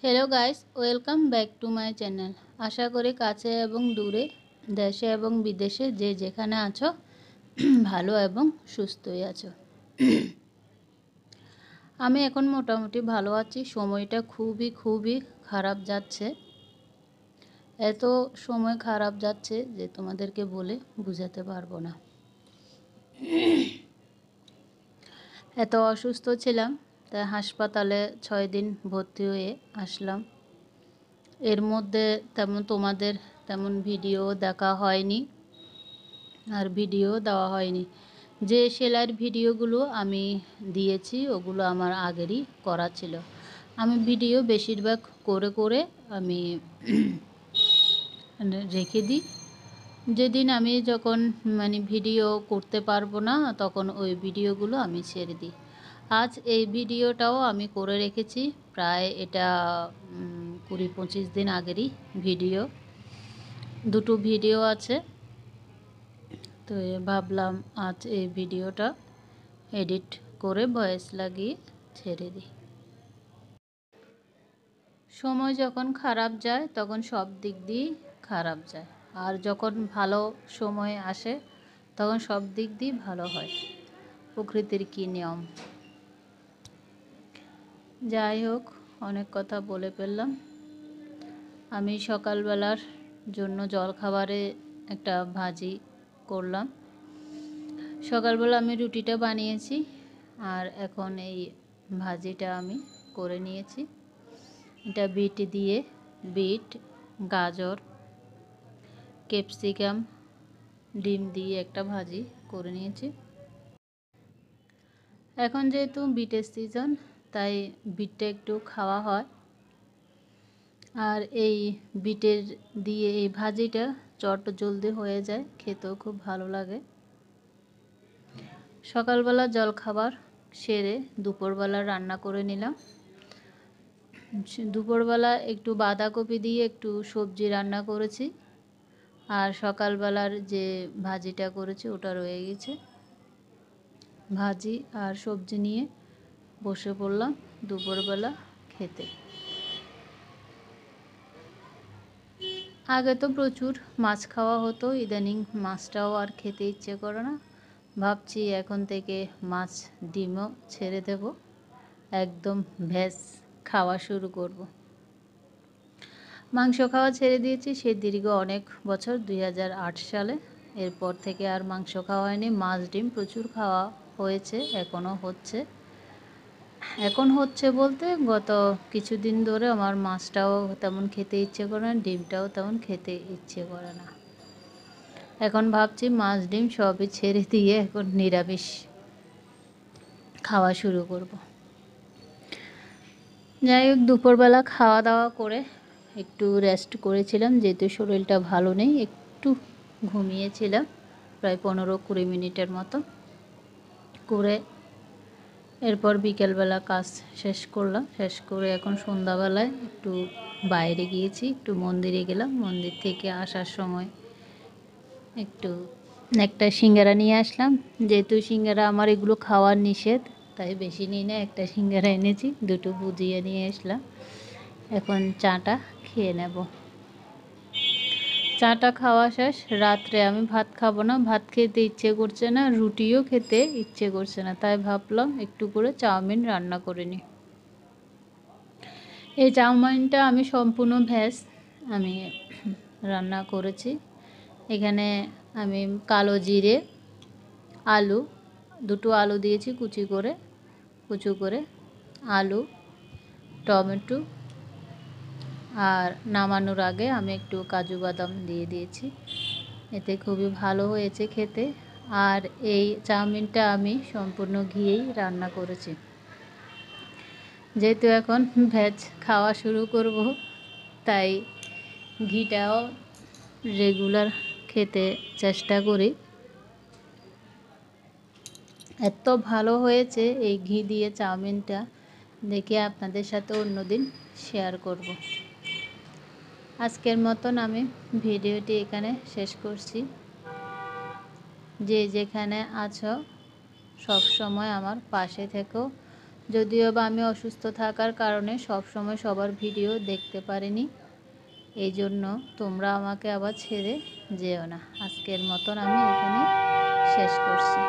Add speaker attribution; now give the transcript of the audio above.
Speaker 1: Hello guys, welcome back to my channel. আশা করি কাছে এবং দূরে, দেশে এবং বিদেশে যে যেখানে আছো ভালো এবং সুস্থই আছো। আমি এখন মোটামুটি ভালো আছি। সময়টা খুবই খারাপ যাচ্ছে। এত সময় খারাপ যাচ্ছে যে তোমাদেরকে বলে বোঝাতে পারবো না। এত অসুস্থ ছিলাম, তাই হাসপাতালে 6 দিন ভর্তি হয়ে আসলাম। এর মধ্যে তোমাদের তেমন ভিডিও দেখা হয়নি আর ভিডিও দেওয়া হয়নি। যে সেলাইয়ের ভিডিওগুলো আমি দিয়েছি ওগুলো আমার আগেরই করা ছিল। আমি ভিডিও বেশিরভাগ করে আমি রেখে দিই। যেদিন আমি যখন ভিডিও করতে পারবো না তখন ওই ভিডিওগুলো আমি ছেড়ে দিই। আজ এই ভিডিওটাও আমি করে রেখেছি, প্রায় এটা 20-25 দিন আগেরই ভিডিও। দুটো ভিডিও আছে, তো ভাবলাম আজ এই ভিডিওটা এডিট করে ভয়েস লাগিয়ে ছেড়ে দিই। সময় যখন খারাপ যায় তখন সব দিক দিয়েই খারাপ যায়, আর যখন ভালো সময় আসে তখন সব দিক দিয়ে ভালো হয়। প্রকৃতির কী নিয়ম। যাই হোক, অনেক কথা বলে ফেললাম। আমি সকালবেলার জন্য জলখাবারে একটা ভাজি করলাম। সকালবেলা আমি রুটিটা বানিয়েছি আর এখন এই ভাজিটা আমি করে নিয়েছি। এটা বিট, গাজর, ক্যাপসিকাম, ডিম দিয়ে একটা ভাজি করে নিয়েছি। এখন যেহেতু বিটের সিজন, তাই বিটটা একটু খাওয়া হয়। আর এই বিটের দিয়ে এই ভাজিটা চট জলদি হয়ে যায়, খেতেও খুব ভালো লাগে। সকালবেলা জলখাবার সেরে দুপুরবেলা রান্না করে নিলাম। দুপুরবেলা একটু বাঁধাকপি দিয়ে একটু সবজি রান্না করেছি, আর সকালবেলার যে ভাজিটা করেছি ওটা রয়ে গেছে। ভাজি আর সবজি নিয়ে বসে পড়লাম দুপুরবেলা খেতে। আগে তো প্রচুর মাছ খাওয়া হতো, ইদানিং মাছটাও আর খেতে ইচ্ছে করে না। ভাবছি এখন থেকে মাছ ডিমও ছেড়ে দেব, একদম ভেজ খাওয়া শুরু করব। মাংস খাওয়া ছেড়ে দিয়েছি সে দীর্ঘ অনেক বছর, 2008 সালে। এরপর থেকে আর মাংস খাওয়া হয়নি। মাছ ডিম প্রচুর খাওয়া হয়েছে, এখন হচ্ছে বলতে গত কিছুদিন ধরে আমার মাছটাও তেমন খেতে ইচ্ছে করে না, ডিমটাও তেমন খেতে ইচ্ছে করে না। এখন ভাবছি মাছ ডিম সবই ছেড়ে দিয়ে এখন নিরামিষ খাওয়া শুরু করব। যাই হোক, দুপুরবেলা খাওয়া দাওয়া করে একটু রেস্ট করেছিলাম, যেহেতু শরীরটা ভালো নেই। একটু ঘুমিয়েছিলাম প্রায় 15-20 মিনিটের মতো করে। এরপর বিকেলবেলা কাজ শেষ করলাম। শেষ করে এখন সন্ধ্যাবেলায় একটু বাইরে গিয়েছি, একটু মন্দিরে গেলাম। মন্দির থেকে আসার সময় একটা সিঙ্গারা নিয়ে আসলাম। যেহেতু সিঙ্গারা আমার এগুলো খাওয়ার নিষেধ, তাই বেশি নিই না, একটা সিঙ্গারা এনেছি। দুটো ভুজিয়া নিয়ে আসলাম। এখন চাটা খেয়ে নেব। চাটা খাওয়া শেষ। রাত্রে আমি ভাত খাবো না, ভাত খেতে ইচ্ছে করছে না, রুটিও খেতে ইচ্ছে করছে না, তাই ভাবলাম একটু করে চাউমিন রান্না করে নিই। এই চাউমিনটা আমি সম্পূর্ণ ভেজ আমি রান্না করেছি। এখানে আমি কালো জিরে, আলু, দুটো আলু দিয়েছি কুচি করে আলু, টমেটো, আর নামানোর আগে আমি একটু কাজু বাদাম দিয়ে দিয়েছি। এতে খুবই ভালো হয়েছে খেতে। আর এই চাউমিনটা আমি সম্পূর্ণ ঘিয়েই রান্না করেছি। যেহেতু এখন ভেজ খাওয়া শুরু করব, তাই ঘিটাও রেগুলার খেতে চেষ্টা করি। এত ভালো হয়েছে এই ঘি দিয়ে চাউমিনটা, দেখে আপনাদের সাথে অন্যদিন শেয়ার করব। আজকের মতন আমি ভিডিওটি এখানে শেষ করছি। যে যেখানে আছো সব সময় আমার পাশে থেকো, যদিও বা আমি অসুস্থ থাকার কারণে সব সময় সবার ভিডিও দেখতে পারিনি, এই জন্য তোমরা আমাকে আবার ছেড়ে যেও না। আজকের মতন আমি এখানে শেষ করছি।